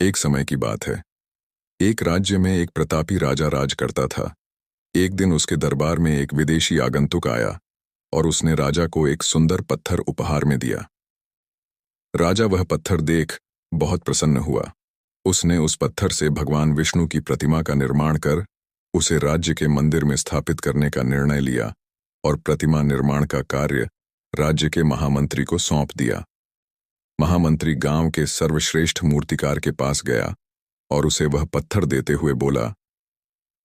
एक समय की बात है। एक राज्य में एक प्रतापी राजा राज करता था। एक दिन उसके दरबार में एक विदेशी आगंतुक आया और उसने राजा को एक सुंदर पत्थर उपहार में दिया। राजा वह पत्थर देख बहुत प्रसन्न हुआ। उसने उस पत्थर से भगवान विष्णु की प्रतिमा का निर्माण कर उसे राज्य के मंदिर में स्थापित करने का निर्णय लिया और प्रतिमा निर्माण का कार्य राज्य के महामंत्री को सौंप दिया। महामंत्री गांव के सर्वश्रेष्ठ मूर्तिकार के पास गया और उसे वह पत्थर देते हुए बोला,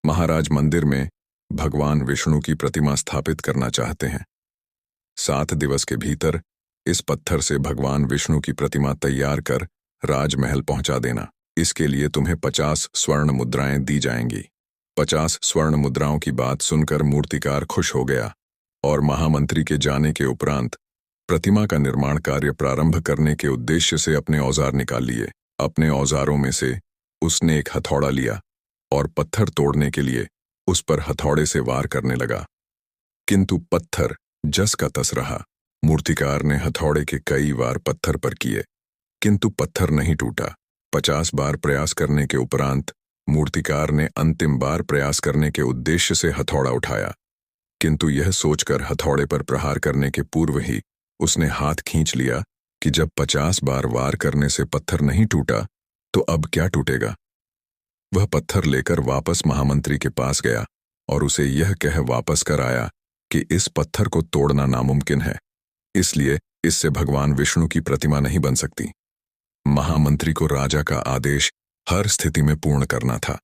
महाराज मंदिर में भगवान विष्णु की प्रतिमा स्थापित करना चाहते हैं। 7 दिवस के भीतर इस पत्थर से भगवान विष्णु की प्रतिमा तैयार कर राजमहल पहुंचा देना। इसके लिए तुम्हें 50 स्वर्ण मुद्राएं दी जाएंगी। 50 स्वर्ण मुद्राओं की बात सुनकर मूर्तिकार खुश हो गया और महामंत्री के जाने के उपरांत प्रतिमा का निर्माण कार्य प्रारंभ करने के उद्देश्य से अपने औजार निकाल लिए। अपने औजारों में से उसने एक हथौड़ा लिया और पत्थर तोड़ने के लिए उस पर हथौड़े से वार करने लगा, किंतु पत्थर जस का तस रहा। मूर्तिकार ने हथौड़े के कई वार पत्थर पर किए, किंतु पत्थर नहीं टूटा। 50 बार प्रयास करने के उपरांत मूर्तिकार ने अंतिम बार प्रयास करने के उद्देश्य से हथौड़ा उठाया, किंतु यह सोचकर हथौड़े पर प्रहार करने के पूर्व ही उसने हाथ खींच लिया कि जब 50 बार वार करने से पत्थर नहीं टूटा तो अब क्या टूटेगा। वह पत्थर लेकर वापस महामंत्री के पास गया और उसे यह कह वापस कर आया कि इस पत्थर को तोड़ना नामुमकिन है, इसलिए इससे भगवान विष्णु की प्रतिमा नहीं बन सकती। महामंत्री को राजा का आदेश हर स्थिति में पूर्ण करना था।